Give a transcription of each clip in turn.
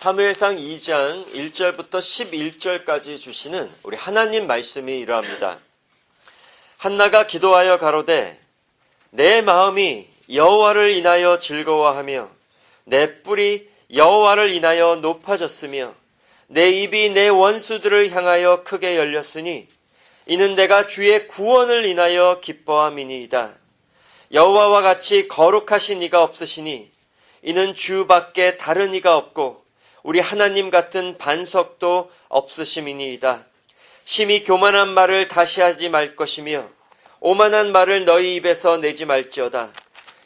사무엘상 2장 1절부터 11절까지 주시는 우리 하나님 말씀이 이러합니다. 한나가 기도하여 가로되 내 마음이 여호와를 인하여 즐거워하며 내 뿔이 여호와를 인하여 높아졌으며 내 입이 내 원수들을 향하여 크게 열렸으니 이는 내가 주의 구원을 인하여 기뻐함이니이다. 여호와와 같이 거룩하신 이가 없으시니 이는 주밖에 다른 이가 없고 우리 하나님 같은 반석도 없으심이니이다. 심히 교만한 말을 다시 하지 말 것이며 오만한 말을 너희 입에서 내지 말지어다.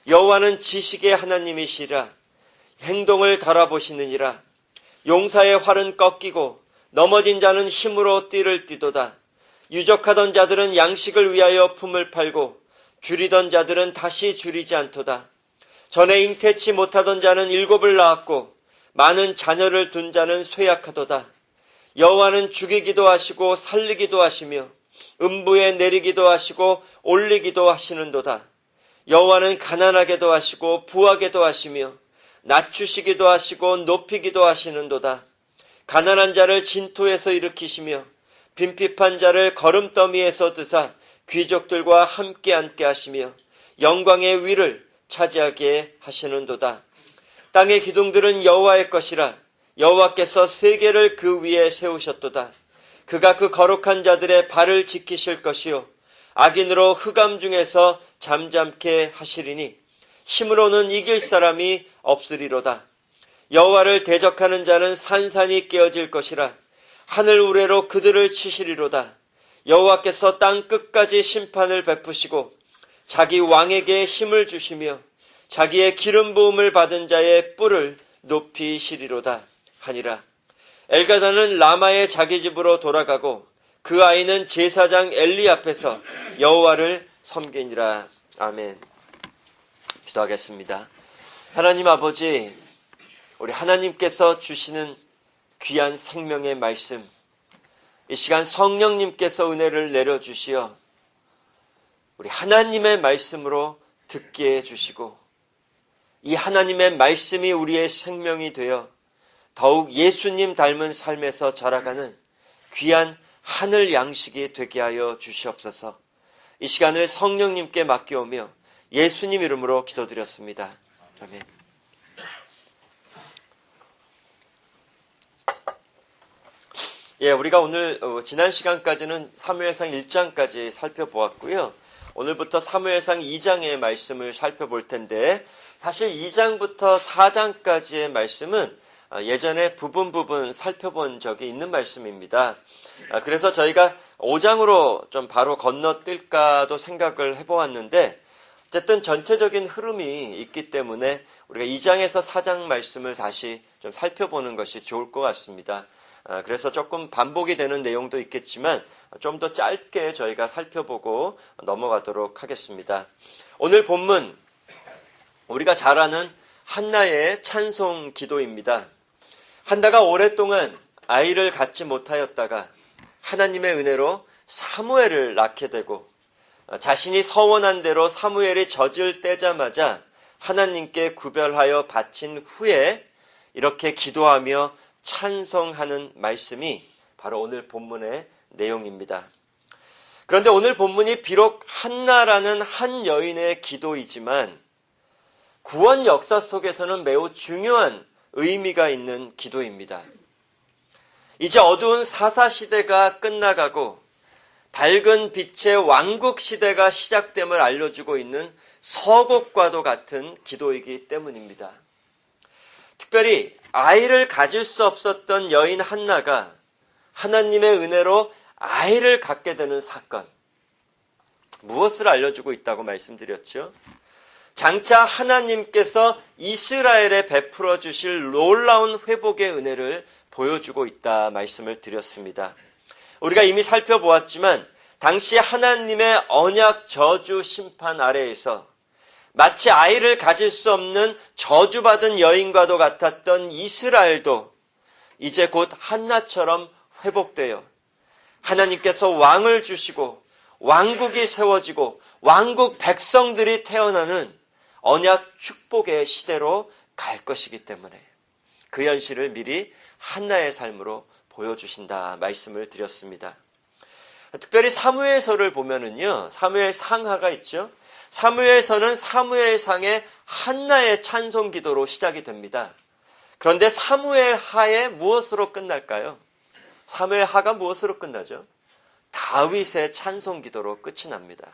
여호와는 지식의 하나님이시라. 행동을 달아보시느니라. 용사의 활은 꺾이고 넘어진 자는 힘으로 띠를 띠도다. 유적하던 자들은 양식을 위하여 품을 팔고 줄이던 자들은 다시 줄이지 않도다. 전에 잉태치 못하던 자는 7을 낳았고 많은 자녀를 둔 자는 쇠약하도다. 여호와는 죽이기도 하시고 살리기도 하시며 음부에 내리기도 하시고 올리기도 하시는도다. 여호와는 가난하게도 하시고 부하게도 하시며 낮추시기도 하시고 높이기도 하시는도다. 가난한 자를 진토에서 일으키시며 빈핍한 자를 거름더미에서 드사 귀족들과 함께 앉게 하시며 영광의 위를 차지하게 하시는도다. 땅의 기둥들은 여호와의 것이라. 여호와께서 세계를 그 위에 세우셨도다. 그가 그 거룩한 자들의 발을 지키실 것이요 악인으로 흑암 중에서 잠잠케 하시리니 힘으로는 이길 사람이 없으리로다. 여호와를 대적하는 자는 산산이 깨어질 것이라. 하늘 우레로 그들을 치시리로다. 여호와께서 땅 끝까지 심판을 베푸시고 자기 왕에게 힘을 주시며 자기의 기름 부음을 받은 자의 뿔을 높이시리로다 하니라. 엘가다는 라마의 자기 집으로 돌아가고 그 아이는 제사장 엘리 앞에서 여호와를 섬기니라. 아멘. 기도하겠습니다. 하나님 아버지, 우리 하나님께서 주시는 귀한 생명의 말씀, 이 시간 성령님께서 은혜를 내려주시어 우리 하나님의 말씀으로 듣게 해주시고 이 하나님의 말씀이 우리의 생명이 되어 더욱 예수님 닮은 삶에서 자라가는 귀한 하늘 양식이 되게 하여 주시옵소서. 이 시간을 성령님께 맡겨오며 예수님 이름으로 기도드렸습니다. 아멘. 우리가 오늘 지난 시간까지는 사무엘상 1장까지 살펴보았고요. 오늘부터 사무엘상 2장의 말씀을 살펴볼 텐데 사실 2장부터 4장까지의 말씀은 예전에 부분 살펴본 적이 있는 말씀입니다. 그래서 저희가 5장으로 좀 바로 건너뛸까도 생각을 해보았는데 어쨌든 전체적인 흐름이 있기 때문에 우리가 2장에서 4장 말씀을 다시 좀 살펴보는 것이 좋을 것 같습니다. 그래서 조금 반복이 되는 내용도 있겠지만 좀 더 짧게 저희가 살펴보고 넘어가도록 하겠습니다. 오늘 본문 우리가 잘 아는 한나의 찬송 기도입니다. 한나가 오랫동안 아이를 갖지 못하였다가 하나님의 은혜로 사무엘을 낳게 되고 자신이 서원한 대로 사무엘이 젖을 떼자마자 하나님께 구별하여 바친 후에 이렇게 기도하며 찬송하는 말씀이 바로 오늘 본문의 내용입니다. 그런데 오늘 본문이 비록 한나라는 한 여인의 기도이지만 구원 역사 속에서는 매우 중요한 의미가 있는 기도입니다. 이제 어두운 사사시대가 끝나가고 밝은 빛의 왕국시대가 시작됨을 알려주고 있는 서곡과도 같은 기도이기 때문입니다. 특별히 아이를 가질 수 없었던 여인 한나가 하나님의 은혜로 아이를 갖게 되는 사건, 무엇을 알려주고 있다고 말씀드렸죠? 장차 하나님께서 이스라엘에 베풀어 주실 놀라운 회복의 은혜를 보여주고 있다 말씀을 드렸습니다. 우리가 이미 살펴보았지만 당시 하나님의 언약 저주 심판 아래에서 마치 아이를 가질 수 없는 저주받은 여인과도 같았던 이스라엘도 이제 곧 한나처럼 회복되어 하나님께서 왕을 주시고 왕국이 세워지고 왕국 백성들이 태어나는 언약 축복의 시대로 갈 것이기 때문에 그 현실을 미리 한나의 삶으로 보여주신다 말씀을 드렸습니다. 특별히 사무엘서를 보면은요, 사무엘 상하가 있죠. 사무엘서는 사무엘상의 한나의 찬송 기도로 시작이 됩니다. 그런데 사무엘 하에 무엇으로 끝날까요? 사무엘 하가 무엇으로 끝나죠? 다윗의 찬송 기도로 끝이 납니다.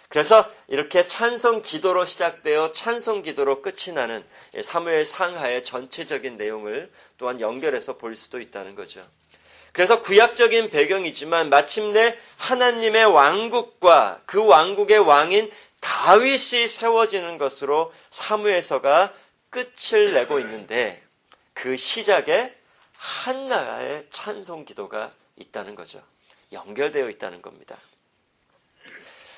그래서 이렇게 찬송 기도로 시작되어 찬송 기도로 끝이 나는 사무엘 상하의 전체적인 내용을 또한 연결해서 볼 수도 있다는 거죠. 그래서 구약적인 배경이지만 마침내 하나님의 왕국과 그 왕국의 왕인 다윗이 세워지는 것으로 사무엘서가 끝을 내고 있는데 그 시작에 한나의 찬송 기도가 있다는 거죠. 연결되어 있다는 겁니다.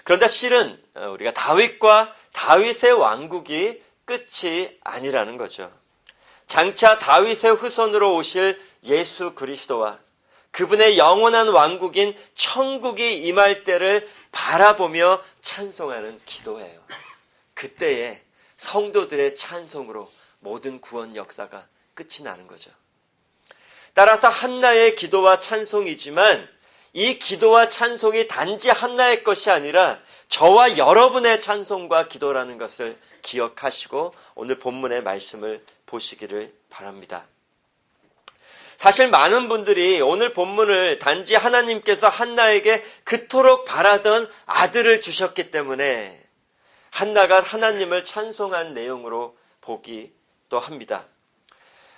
그런데 실은 우리가 다윗과 다윗의 왕국이 끝이 아니라는 거죠. 장차 다윗의 후손으로 오실 예수 그리스도와 그분의 영원한 왕국인 천국이 임할 때를 바라보며 찬송하는 기도예요. 그때에 성도들의 찬송으로 모든 구원 역사가 끝이 나는 거죠. 따라서 한나의 기도와 찬송이지만 이 기도와 찬송이 단지 한나의 것이 아니라 저와 여러분의 찬송과 기도라는 것을 기억하시고 오늘 본문의 말씀을 보시기를 바랍니다. 사실 많은 분들이 오늘 본문을 단지 하나님께서 한나에게 그토록 바라던 아들을 주셨기 때문에 한나가 하나님을 찬송한 내용으로 보기도 합니다.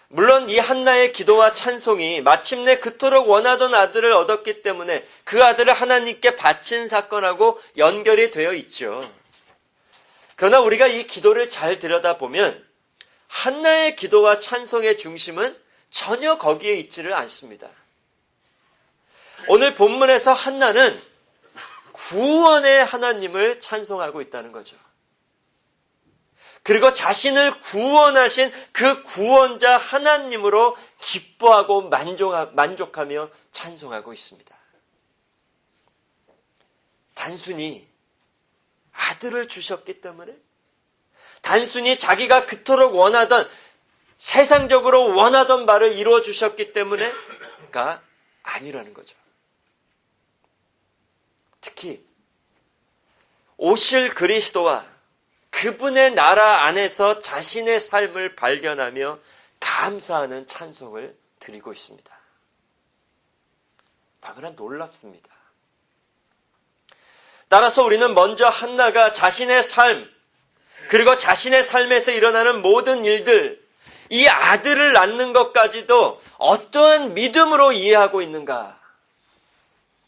물론 이 한나의 기도와 찬송이 마침내 그토록 원하던 아들을 얻었기 때문에 그 아들을 하나님께 바친 사건하고 연결이 되어 있죠. 그러나 우리가 이 기도를 잘 들여다보면 한나의 기도와 찬송의 중심은 전혀 거기에 있지를 않습니다. 오늘 본문에서 한나는 구원의 하나님을 찬송하고 있다는 거죠. 그리고 자신을 구원하신 그 구원자 하나님으로 기뻐하고 만족하며 찬송하고 있습니다. 단순히 아들을 주셨기 때문에, 단순히 자기가 그토록 원하던, 세상적으로 원하던 바를 이루어 주셨기 때문에가 아니라는 거죠. 특히 오실 그리스도와 그분의 나라 안에서 자신의 삶을 발견하며 감사하는 찬송을 드리고 있습니다. 너무나 놀랍습니다. 따라서 우리는 먼저 한나가 자신의 삶, 그리고 자신의 삶에서 일어나는 모든 일들, 이 아들을 낳는 것까지도 어떠한 믿음으로 이해하고 있는가,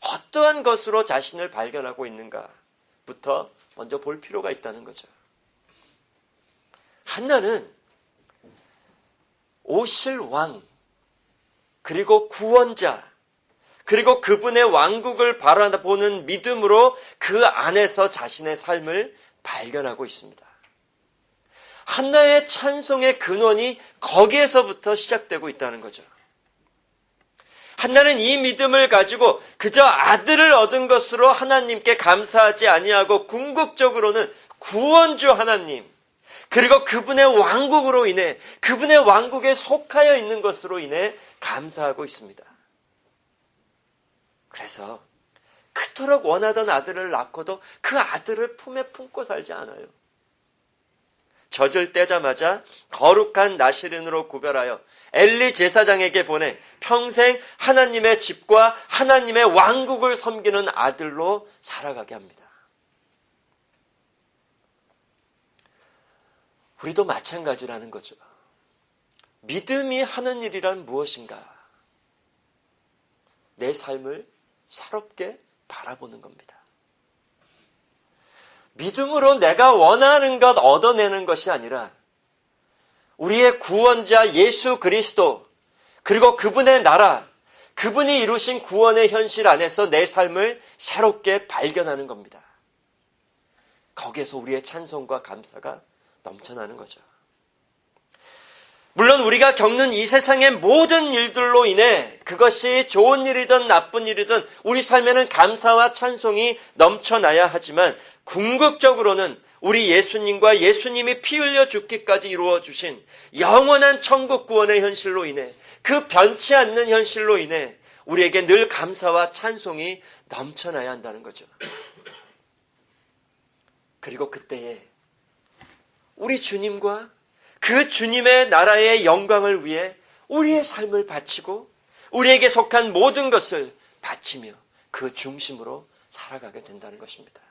어떠한 것으로 자신을 발견하고 있는가부터 먼저 볼 필요가 있다는 거죠. 한나는 오실 왕, 그리고 구원자, 그리고 그분의 왕국을 바라보는 믿음으로 그 안에서 자신의 삶을 발견하고 있습니다. 한나의 찬송의 근원이 거기에서부터 시작되고 있다는 거죠. 한나는 이 믿음을 가지고 그저 아들을 얻은 것으로 하나님께 감사하지 아니하고 궁극적으로는 구원주 하나님, 그리고 그분의 왕국으로 인해, 그분의 왕국에 속하여 있는 것으로 인해 감사하고 있습니다. 그래서 그토록 원하던 아들을 낳고도 그 아들을 품에 품고 살지 않아요. 젖을 떼자마자 거룩한 나시린으로 구별하여 엘리 제사장에게 보내 평생 하나님의 집과 하나님의 왕국을 섬기는 아들로 살아가게 합니다. 우리도 마찬가지라는 거죠. 믿음이 하는 일이란 무엇인가? 내 삶을 새롭게 바라보는 겁니다. 믿음으로 내가 원하는 것 얻어내는 것이 아니라 우리의 구원자 예수 그리스도, 그리고 그분의 나라, 그분이 이루신 구원의 현실 안에서 내 삶을 새롭게 발견하는 겁니다. 거기에서 우리의 찬송과 감사가 넘쳐나는 거죠. 물론 우리가 겪는 이 세상의 모든 일들로 인해 그것이 좋은 일이든 나쁜 일이든 우리 삶에는 감사와 찬송이 넘쳐나야 하지만 궁극적으로는 우리 예수님과 예수님이 피 흘려 죽기까지 이루어 주신 영원한 천국 구원의 현실로 인해 그 변치 않는 현실로 인해 우리에게 늘 감사와 찬송이 넘쳐나야 한다는 거죠. 그리고 그때에 우리 주님과 그 주님의 나라의 영광을 위해 우리의 삶을 바치고 우리에게 속한 모든 것을 바치며 그 중심으로 살아가게 된다는 것입니다.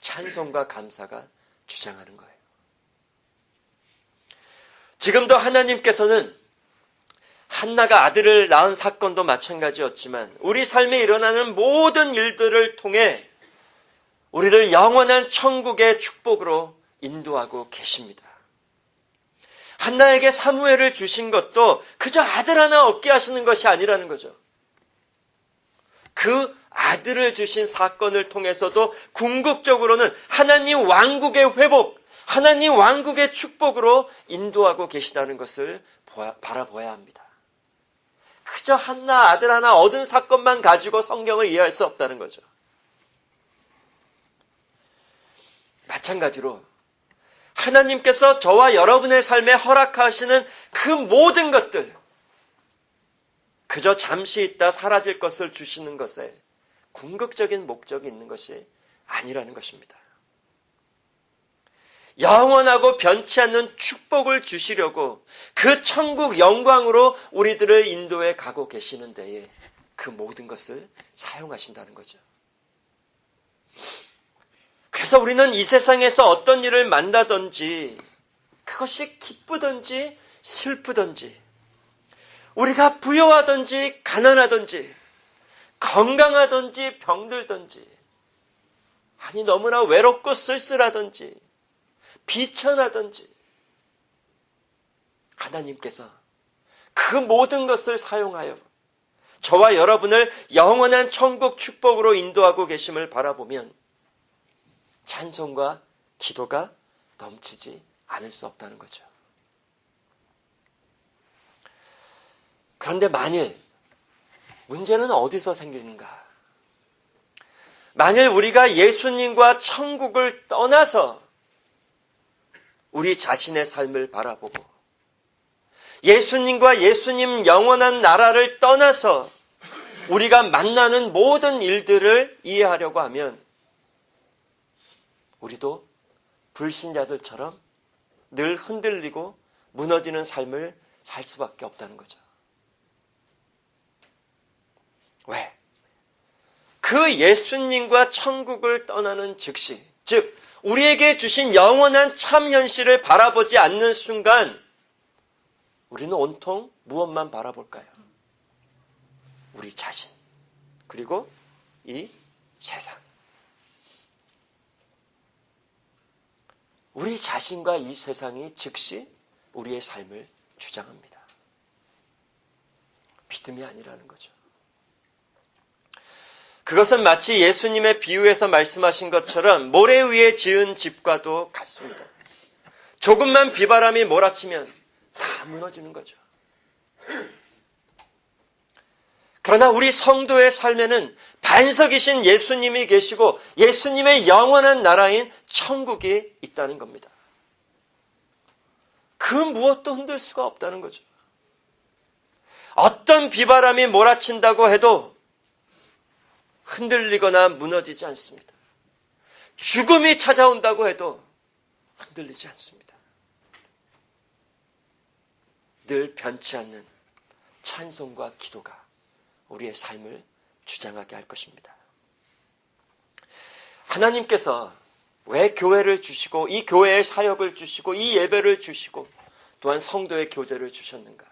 찬송과 감사가 주장하는 거예요. 지금도 하나님께서는 한나가 아들을 낳은 사건도 마찬가지였지만 우리 삶에 일어나는 모든 일들을 통해 우리를 영원한 천국의 축복으로 인도하고 계십니다. 한나에게 사무엘을 주신 것도 그저 아들 하나 얻게 하시는 것이 아니라는 거죠. 그 아들을 주신 사건을 통해서도 궁극적으로는 하나님 왕국의 회복, 하나님 왕국의 축복으로 인도하고 계시다는 것을 바라봐야 합니다. 그저 한나 아들 하나 얻은 사건만 가지고 성경을 이해할 수 없다는 거죠. 마찬가지로 하나님께서 저와 여러분의 삶에 허락하시는 그 모든 것들, 그저 잠시 있다 사라질 것을 주시는 것에 궁극적인 목적이 있는 것이 아니라는 것입니다. 영원하고 변치 않는 축복을 주시려고 그 천국 영광으로 우리들을 인도해 가고 계시는 데에 그 모든 것을 사용하신다는 거죠. 그래서 우리는 이 세상에서 어떤 일을 만나든지 그것이 기쁘든지 슬프든지 우리가 부여하든지 가난하든지 건강하든지 병들든지 아니 너무나 외롭고 쓸쓸하든지 비천하든지 하나님께서 그 모든 것을 사용하여 저와 여러분을 영원한 천국 축복으로 인도하고 계심을 바라보면 찬송과 기도가 넘치지 않을 수 없다는 거죠. 그런데 만일 문제는 어디서 생기는가? 만일 우리가 예수님과 천국을 떠나서 우리 자신의 삶을 바라보고 예수님과 예수님 영원한 나라를 떠나서 우리가 만나는 모든 일들을 이해하려고 하면 우리도 불신자들처럼 늘 흔들리고 무너지는 삶을 살 수밖에 없다는 거죠. 왜? 그 예수님과 천국을 떠나는 즉시, 즉 우리에게 주신 영원한 참 현실을 바라보지 않는 순간 우리는 온통 무엇만 바라볼까요? 우리 자신, 그리고 이 세상. 우리 자신과 이 세상이 즉시 우리의 삶을 주장합니다. 믿음이 아니라는 거죠. 그것은 마치 예수님의 비유에서 말씀하신 것처럼 모래 위에 지은 집과도 같습니다. 조금만 비바람이 몰아치면 다 무너지는 거죠. 그러나 우리 성도의 삶에는 반석이신 예수님이 계시고 예수님의 영원한 나라인 천국이 있다는 겁니다. 그 무엇도 흔들 수가 없다는 거죠. 어떤 비바람이 몰아친다고 해도 흔들리거나 무너지지 않습니다. 죽음이 찾아온다고 해도 흔들리지 않습니다. 늘 변치 않는 찬송과 기도가 우리의 삶을 주장하게 할 것입니다. 하나님께서 왜 교회를 주시고 이 교회의 사역을 주시고 이 예배를 주시고 또한 성도의 교제를 주셨는가?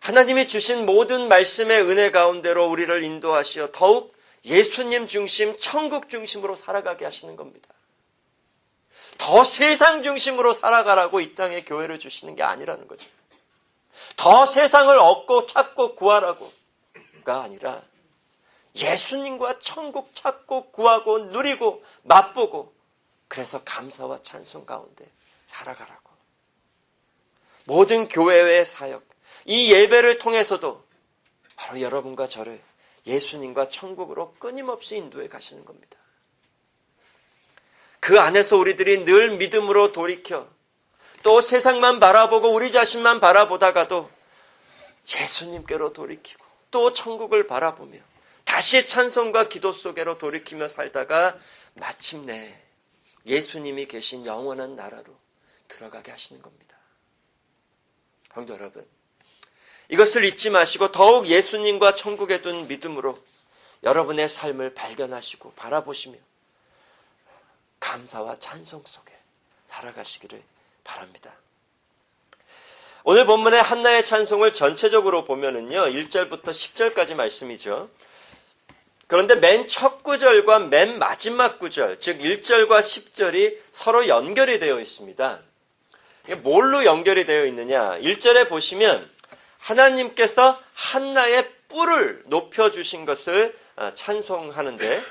하나님이 주신 모든 말씀의 은혜 가운데로 우리를 인도하시어 더욱 예수님 중심, 천국 중심으로 살아가게 하시는 겁니다. 더 세상 중심으로 살아가라고 이 땅에 교회를 주시는 게 아니라는 거죠. 더 세상을 얻고 찾고 구하라고가 아니라 예수님과 천국 찾고 구하고 누리고 맛보고 그래서 감사와 찬송 가운데 살아가라고. 모든 교회의 사역, 이 예배를 통해서도 바로 여러분과 저를 예수님과 천국으로 끊임없이 인도해 가시는 겁니다. 그 안에서 우리들이 늘 믿음으로 돌이켜 또 세상만 바라보고 우리 자신만 바라보다가도 예수님께로 돌이키고 또 천국을 바라보며 다시 찬송과 기도 속으로 돌이키며 살다가 마침내 예수님이 계신 영원한 나라로 들어가게 하시는 겁니다. 성도 여러분, 이것을 잊지 마시고 더욱 예수님과 천국에 둔 믿음으로 여러분의 삶을 발견하시고 바라보시며 감사와 찬송 속에 살아가시기를 바랍니다. 오늘 본문의 한나의 찬송을 전체적으로 보면은요, 1절부터 10절까지 말씀이죠. 그런데 맨 첫 구절과 맨 마지막 구절, 즉 1절과 10절이 서로 연결이 되어 있습니다. 이게 뭘로 연결이 되어 있느냐? 1절에 보시면 하나님께서 한나의 뿔을 높여주신 것을 찬송하는데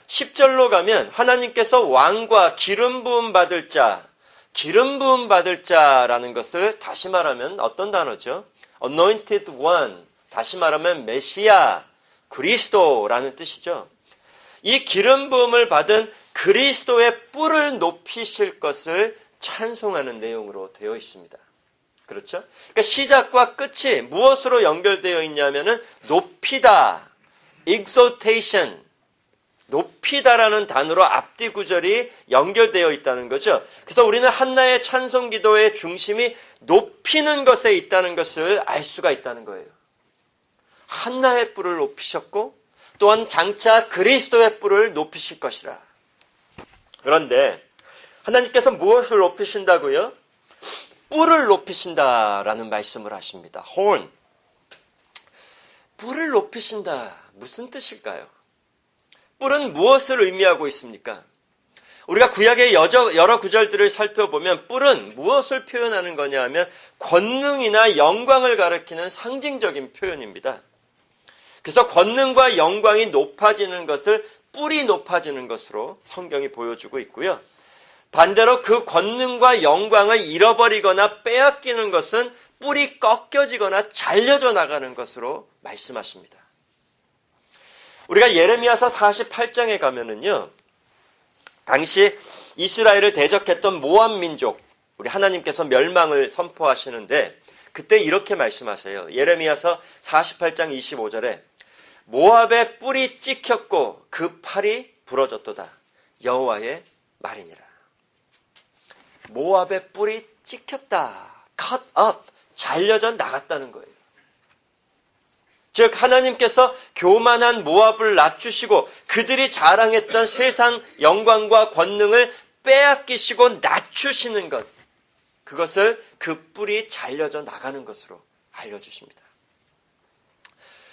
10절로 가면 하나님께서 왕과 기름 부음 받을 자, 기름 부음 받을 자라는 것을 다시 말하면 어떤 단어죠? Anointed one, 다시 말하면 메시아, 그리스도라는 뜻이죠. 이 기름 부음을 받은 그리스도의 뿔을 높이실 것을 찬송하는 내용으로 되어 있습니다. 그렇죠? 그러니까 시작과 끝이 무엇으로 연결되어 있냐면은 높이다, exaltation, 높이다라는 단어로 앞뒤 구절이 연결되어 있다는 거죠. 그래서 우리는 한나의 찬송 기도의 중심이 높이는 것에 있다는 것을 알 수가 있다는 거예요. 한나의 뿔을 높이셨고 또한 장차 그리스도의 뿔을 높이실 것이라. 그런데 하나님께서 무엇을 높이신다고요? 뿔을 높이신다라는 말씀을 하십니다. horn. 뿔을 높이신다. 무슨 뜻일까요? 뿔은 무엇을 의미하고 있습니까? 우리가 구약의 여러 구절들을 살펴보면 뿔은 무엇을 표현하는 거냐 하면 권능이나 영광을 가리키는 상징적인 표현입니다. 그래서 권능과 영광이 높아지는 것을 뿔이 높아지는 것으로 성경이 보여주고 있고요. 반대로 그 권능과 영광을 잃어버리거나 빼앗기는 것은 뿔이 꺾여지거나 잘려져 나가는 것으로 말씀하십니다. 우리가 예레미야서 48장에 가면은요, 당시 이스라엘을 대적했던 모압 민족, 우리 하나님께서 멸망을 선포하시는데 그때 이렇게 말씀하세요. 예레미야서 48장 25절에 모압의 뿔이 찍혔고 그 팔이 부러졌도다. 여호와의 말이니라. 모압의 뿔이 찍혔다. cut off. 잘려져 나갔다는 거예요. 즉 하나님께서 교만한 모압을 낮추시고 그들이 자랑했던 세상 영광과 권능을 빼앗기시고 낮추시는 것. 그것을 그 뿔이 잘려져 나가는 것으로 알려주십니다.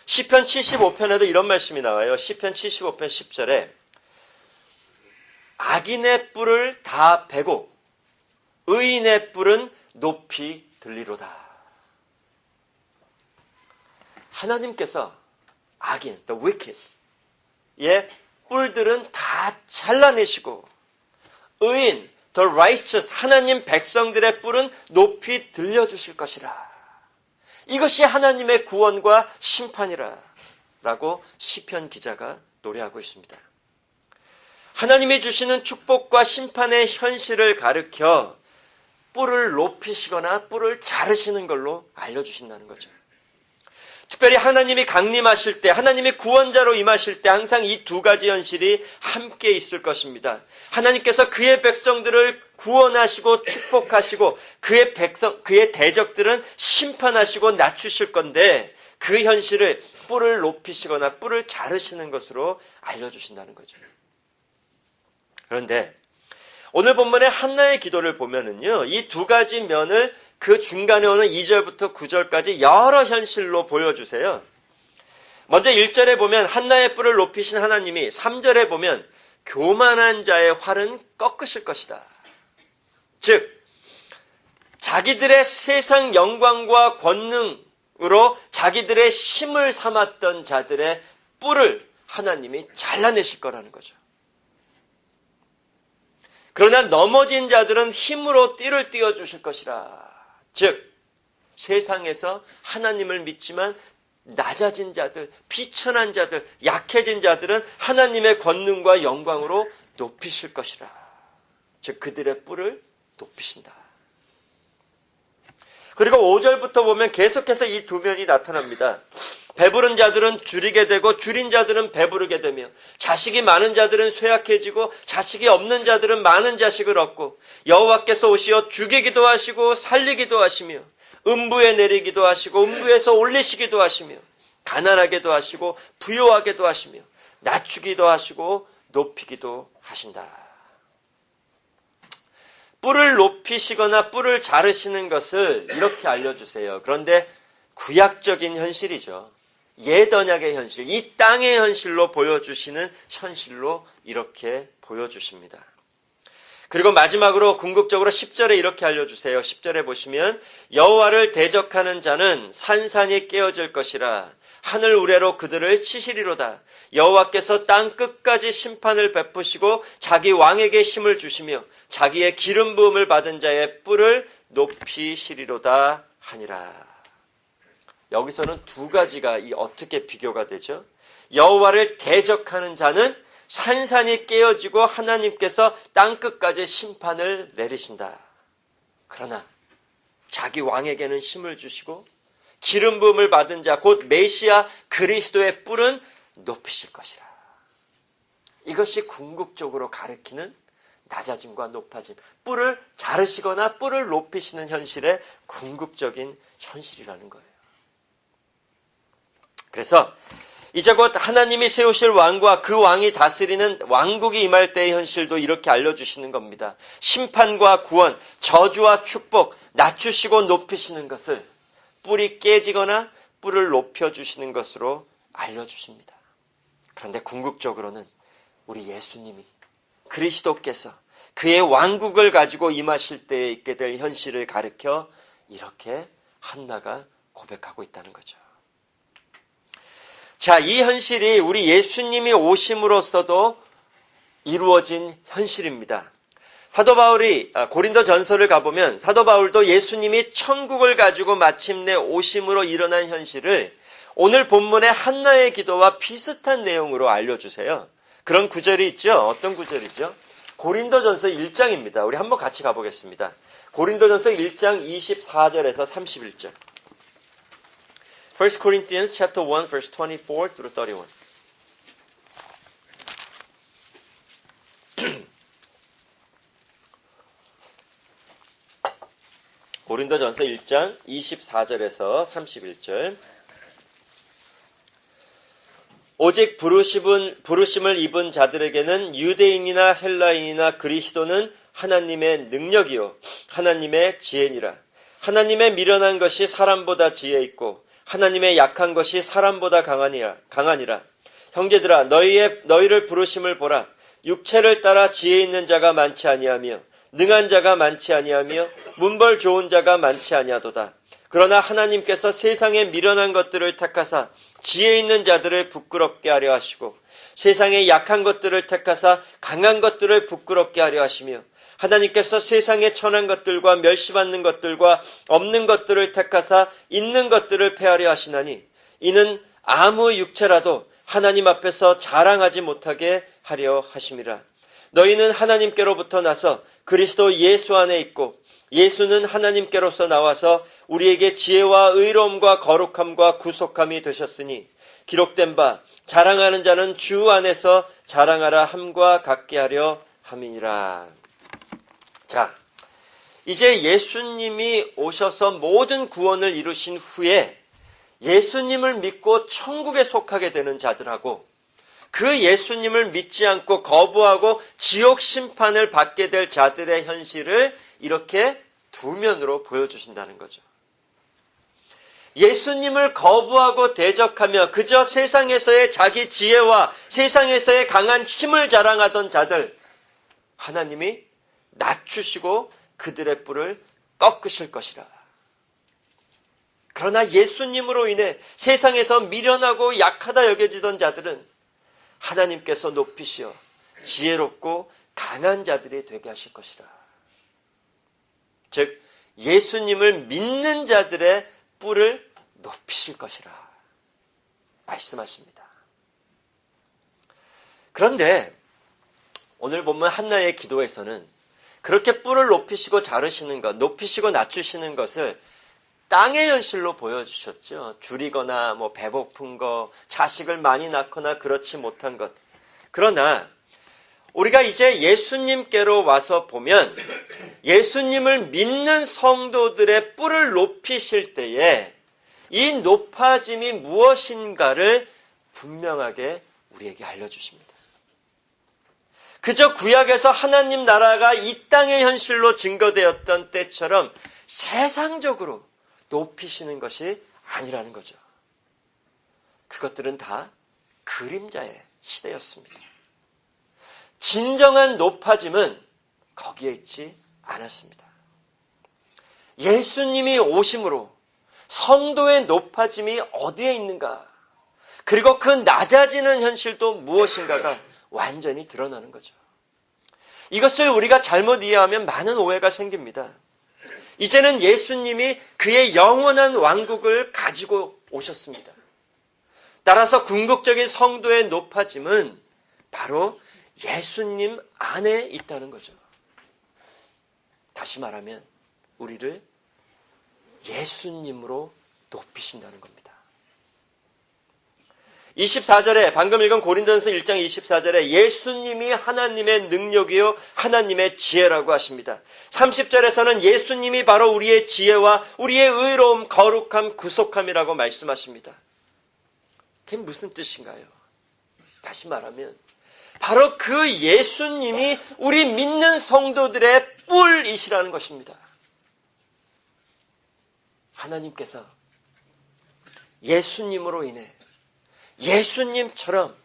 시편 75편에도 이런 말씀이 나와요. 시편 75편 10절에 악인의 뿔을 다 베고 의인의 뿔은 높이 들리로다. 하나님께서 악인, the wicked, 의 뿔들은 다 잘라내시고 의인, the righteous, 하나님 백성들의 뿔은 높이 들려주실 것이라. 이것이 하나님의 구원과 심판이라 라고 시편 기자가 노래하고 있습니다. 하나님이 주시는 축복과 심판의 현실을 가르쳐 뿔을 높이시거나 뿔을 자르시는 걸로 알려주신다는 거죠. 특별히 하나님이 강림하실 때, 하나님이 구원자로 임하실 때 항상 이 두 가지 현실이 함께 있을 것입니다. 하나님께서 그의 백성들을 구원하시고 축복하시고 그의 대적들은 심판하시고 낮추실 건데 그 현실을 뿔을 높이시거나 뿔을 자르시는 것으로 알려주신다는 거죠. 그런데 오늘 본문의 한나의 기도를 보면은요, 이 두 가지 면을 그 중간에 오는 2절부터 9절까지 여러 현실로 보여주세요. 먼저 1절에 보면 한나의 뿔을 높이신 하나님이 3절에 보면 교만한 자의 활은 꺾으실 것이다. 즉 자기들의 세상 영광과 권능으로 자기들의 힘을 삼았던 자들의 뿔을 하나님이 잘라내실 거라는 거죠. 그러나 넘어진 자들은 힘으로 띠를 띄워주실 것이라. 즉 세상에서 하나님을 믿지만 낮아진 자들, 비천한 자들, 약해진 자들은 하나님의 권능과 영광으로 높이실 것이라. 즉 그들의 뿔을 높이신다. 그리고 5절부터 보면 계속해서 이 두 면이 나타납니다. 배부른 자들은 줄이게 되고 줄인 자들은 배부르게 되며 자식이 많은 자들은 쇠약해지고 자식이 없는 자들은 많은 자식을 얻고 여호와께서 오시어 죽이기도 하시고 살리기도 하시며 음부에 내리기도 하시고 음부에서 올리시기도 하시며 가난하게도 하시고 부요하게도 하시며 낮추기도 하시고 높이기도 하신다. 뿔을 높이시거나 뿔을 자르시는 것을 이렇게 알려주세요. 그런데 구약적인 현실이죠. 옛 언약의 현실, 이 땅의 현실로 보여주시는 현실로 이렇게 보여주십니다. 그리고 마지막으로 궁극적으로 10절에 이렇게 알려주세요. 10절에 보시면 여호와를 대적하는 자는 산산이 깨어질 것이라 하늘 우레로 그들을 치시리로다. 여호와께서 땅 끝까지 심판을 베푸시고 자기 왕에게 힘을 주시며 자기의 기름 부음을 받은 자의 뿔을 높이시리로다 하니라. 여기서는 두 가지가 어떻게 비교가 되죠? 여호와를 대적하는 자는 산산이 깨어지고 하나님께서 땅끝까지 심판을 내리신다. 그러나 자기 왕에게는 힘을 주시고 기름 부음을 받은 자 곧 메시아 그리스도의 뿔은 높이실 것이라. 이것이 궁극적으로 가리키는 낮아짐과 높아짐, 뿔을 자르시거나 뿔을 높이시는 현실의 궁극적인 현실이라는 거예요. 그래서 이제 곧 하나님이 세우실 왕과 그 왕이 다스리는 왕국이 임할 때의 현실도 이렇게 알려주시는 겁니다. 심판과 구원, 저주와 축복, 낮추시고 높이시는 것을 뿔이 깨지거나 뿔을 높여주시는 것으로 알려주십니다. 그런데 궁극적으로는 우리 예수님이 그리스도께서 그의 왕국을 가지고 임하실 때에 있게 될 현실을 가리켜 이렇게 한나가 고백하고 있다는 거죠. 자, 이 현실이 우리 예수님이 오심으로써도 이루어진 현실입니다. 사도 바울이 고린도 전서를 가보면 사도 바울도 예수님이 천국을 가지고 마침내 오심으로 일어난 현실을 오늘 본문의 한나의 기도와 비슷한 내용으로 알려주세요. 그런 구절이 있죠. 어떤 구절이죠? 고린도 전서 1장입니다. 우리 한번 같이 가보겠습니다. 고린도 전서 1장 24절에서 31절. 1 Corinthians chapter 1 verse 24 through 31. 고린도전서 1장 24절에서 31절. 오직 부르심을 입은 자들에게는 유대인이나 헬라인이나 그리스도는 하나님의 능력이요 하나님의 지혜니라. 하나님의 미련한 것이 사람보다 지혜 있고 하나님의 약한 것이 사람보다 강하니라. 형제들아 너희를 부르심을 보라. 육체를 따라 지혜 있는 자가 많지 아니하며 능한 자가 많지 아니하며 문벌 좋은 자가 많지 아니하도다. 그러나 하나님께서 세상의 미련한 것들을 택하사 지혜 있는 자들을 부끄럽게 하려 하시고 세상의 약한 것들을 택하사 강한 것들을 부끄럽게 하려 하시며 하나님께서 세상의 천한 것들과 멸시받는 것들과 없는 것들을 택하사 있는 것들을 폐하려 하시나니 이는 아무 육체라도 하나님 앞에서 자랑하지 못하게 하려 하심이라. 너희는 하나님께로부터 나서 그리스도 예수 안에 있고 예수는 하나님께로서 나와서 우리에게 지혜와 의로움과 거룩함과 구속함이 되셨으니 기록된 바 자랑하는 자는 주 안에서 자랑하라 함과 같게 하려 함이니라. 자, 이제 예수님이 오셔서 모든 구원을 이루신 후에 예수님을 믿고 천국에 속하게 되는 자들하고 그 예수님을 믿지 않고 거부하고 지옥 심판을 받게 될 자들의 현실을 이렇게 두 면으로 보여주신다는 거죠. 예수님을 거부하고 대적하며 그저 세상에서의 자기 지혜와 세상에서의 강한 힘을 자랑하던 자들, 하나님이 낮추시고 그들의 뿔을 꺾으실 것이라. 그러나 예수님으로 인해 세상에서 미련하고 약하다 여겨지던 자들은 하나님께서 높이시어 지혜롭고 강한 자들이 되게 하실 것이라. 즉 예수님을 믿는 자들의 뿔을 높이실 것이라 말씀하십니다. 그런데 오늘 보면 한나의 기도에서는 그렇게 뿔을 높이시고 자르시는 것, 높이시고 낮추시는 것을 땅의 현실로 보여주셨죠. 줄이거나 배고픈 것, 자식을 많이 낳거나 그렇지 못한 것. 그러나 우리가 이제 예수님께로 와서 보면 예수님을 믿는 성도들의 뿔을 높이실 때에 이 높아짐이 무엇인가를 분명하게 우리에게 알려주십니다. 그저 구약에서 하나님 나라가 이 땅의 현실로 증거되었던 때처럼 세상적으로 높이시는 것이 아니라는 거죠. 그것들은 다 그림자의 시대였습니다. 진정한 높아짐은 거기에 있지 않았습니다. 예수님이 오심으로 성도의 높아짐이 어디에 있는가? 그리고 그 낮아지는 현실도 무엇인가가 완전히 드러나는 거죠. 이것을 우리가 잘못 이해하면 많은 오해가 생깁니다. 이제는 예수님이 그의 영원한 왕국을 가지고 오셨습니다. 따라서 궁극적인 성도의 높아짐은 바로 예수님 안에 있다는 거죠. 다시 말하면 우리를 예수님으로 높이신다는 겁니다. 24절에 방금 읽은 고린도전서 1장 24절에 예수님이 하나님의 능력이요 하나님의 지혜라고 하십니다. 30절에서는 예수님이 바로 우리의 지혜와 우리의 의로움, 거룩함, 구속함이라고 말씀하십니다. 그게 무슨 뜻인가요? 다시 말하면 바로 그 예수님이 우리 믿는 성도들의 뿔이시라는 것입니다. 하나님께서 예수님으로 인해 예수님처럼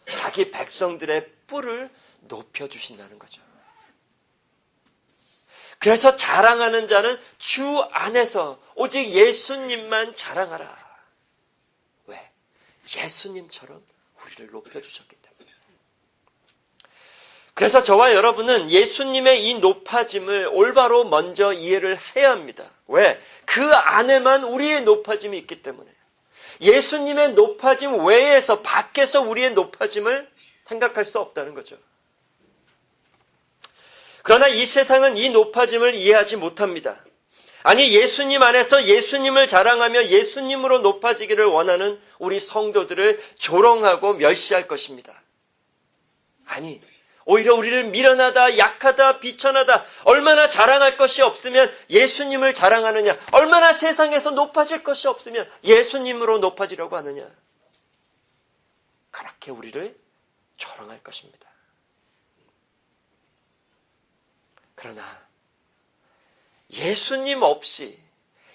자기 백성들의 뿔을 높여주신다는 거죠. 그래서 자랑하는 자는 주 안에서 오직 예수님만 자랑하라. 왜? 예수님처럼 우리를 높여주셨기 때문에. 그래서 저와 여러분은 예수님의 이 높아짐을 올바로 먼저 이해를 해야 합니다. 왜? 그 안에만 우리의 높아짐이 있기 때문에. 예수님의 높아짐 외에서 밖에서 우리의 높아짐을 생각할 수 없다는 거죠. 그러나 이 세상은 이 높아짐을 이해하지 못합니다. 아니 예수님 안에서 예수님을 자랑하며 예수님으로 높아지기를 원하는 우리 성도들을 조롱하고 멸시할 것입니다. 아니 오히려 우리를 미련하다, 약하다, 비천하다, 얼마나 자랑할 것이 없으면 예수님을 자랑하느냐, 얼마나 세상에서 높아질 것이 없으면 예수님으로 높아지려고 하느냐. 그렇게 우리를 조롱할 것입니다. 그러나 예수님 없이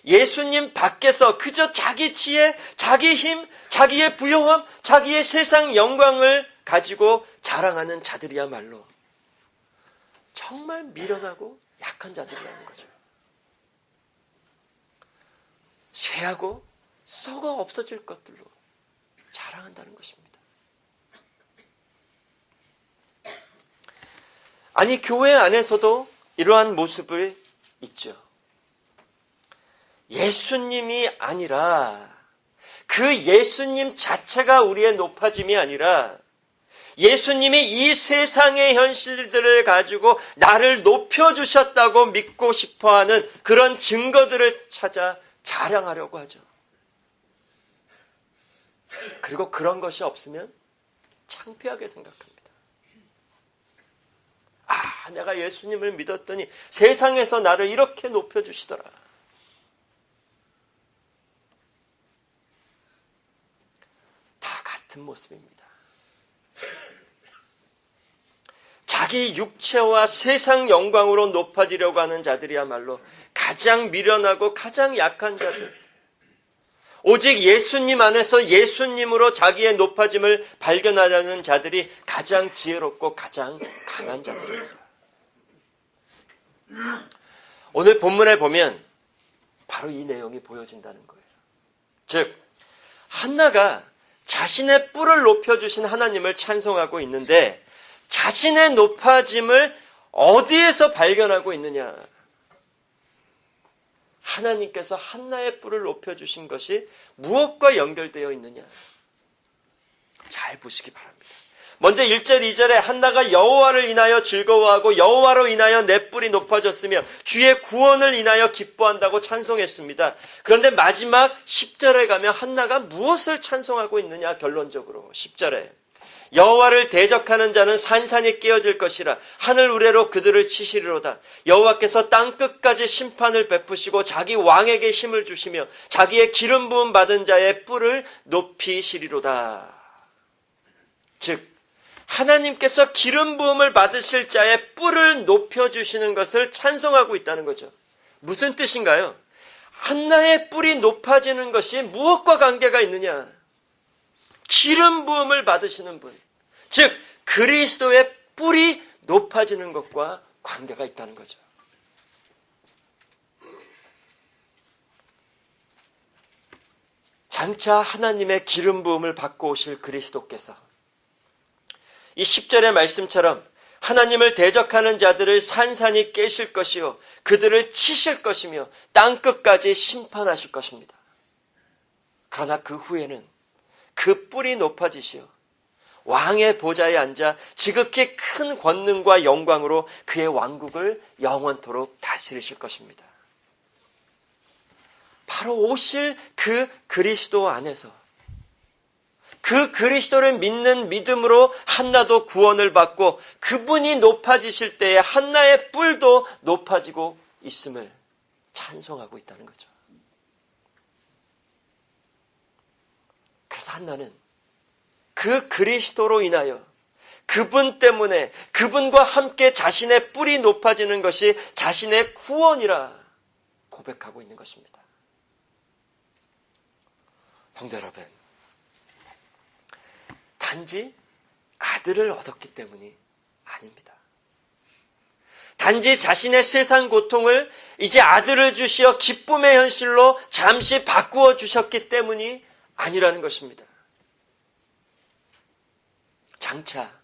예수님 밖에서 그저 자기 지혜, 자기 힘, 자기의 부요함, 자기의 세상 영광을 가지고 자랑하는 자들이야말로 정말 미련하고 약한 자들이라는 거죠. 쇠하고 썩어 없어질 것들로 자랑한다는 것입니다. 아니 교회 안에서도 이러한 모습이 있죠. 예수님이 아니라 그 예수님 자체가 우리의 높아짐이 아니라 예수님이 이 세상의 현실들을 가지고 나를 높여주셨다고 믿고 싶어하는 그런 증거들을 찾아 자랑하려고 하죠. 그리고 그런 것이 없으면 창피하게 생각합니다. 아, 내가 예수님을 믿었더니 세상에서 나를 이렇게 높여주시더라. 다 같은 모습입니다. 자기 육체와 세상 영광으로 높아지려고 하는 자들이야말로 가장 미련하고 가장 약한 자들. 오직 예수님 안에서 예수님으로 자기의 높아짐을 발견하려는 자들이 가장 지혜롭고 가장 강한 자들입니다. 오늘 본문에 보면 바로 이 내용이 보여진다는 거예요. 즉 한나가 자신의 뿔을 높여주신 하나님을 찬송하고 있는데 자신의 높아짐을 어디에서 발견하고 있느냐? 하나님께서 한나의 뿔을 높여주신 것이 무엇과 연결되어 있느냐? 잘 보시기 바랍니다. 먼저 1절, 2절에 한나가 여호와를 인하여 즐거워하고 여호와로 인하여 내 뿔이 높아졌으며 주의 구원을 인하여 기뻐한다고 찬송했습니다. 그런데 마지막 10절에 가면 한나가 무엇을 찬송하고 있느냐? 결론적으로 10절에 여호와를 대적하는 자는 산산이 깨어질 것이라 하늘 우레로 그들을 치시리로다. 여호와께서 땅 끝까지 심판을 베푸시고 자기 왕에게 힘을 주시며 자기의 기름 부음 받은 자의 뿔을 높이시리로다. 즉 하나님께서 기름 부음을 받으실 자의 뿔을 높여주시는 것을 찬송하고 있다는 거죠. 무슨 뜻인가요? 한나의 뿔이 높아지는 것이 무엇과 관계가 있느냐? 기름 부음을 받으시는 분, 즉 그리스도의 뿔이 높아지는 것과 관계가 있다는 거죠. 장차 하나님의 기름 부음을 받고 오실 그리스도께서 이 10절의 말씀처럼 하나님을 대적하는 자들을 산산이 깨실 것이요 그들을 치실 것이며 땅끝까지 심판하실 것입니다. 그러나 그 후에는 그 뿔이 높아지시어 왕의 보좌에 앉아 지극히 큰 권능과 영광으로 그의 왕국을 영원토록 다스리실 것입니다. 바로 오실 그 그리스도 안에서 그 그리스도를 믿는 믿음으로 한나도 구원을 받고 그분이 높아지실 때에 한나의 뿔도 높아지고 있음을 찬송하고 있다는 거죠. 그래서 한나는 그 그리스도로 인하여 그분 때문에 그분과 함께 자신의 뿔이 높아지는 것이 자신의 구원이라 고백하고 있는 것입니다. 성도 여러분, 단지 아들을 얻었기 때문이 아닙니다. 단지 자신의 세상 고통을 이제 아들을 주시어 기쁨의 현실로 잠시 바꾸어 주셨기 때문이 아니라는 것입니다. 장차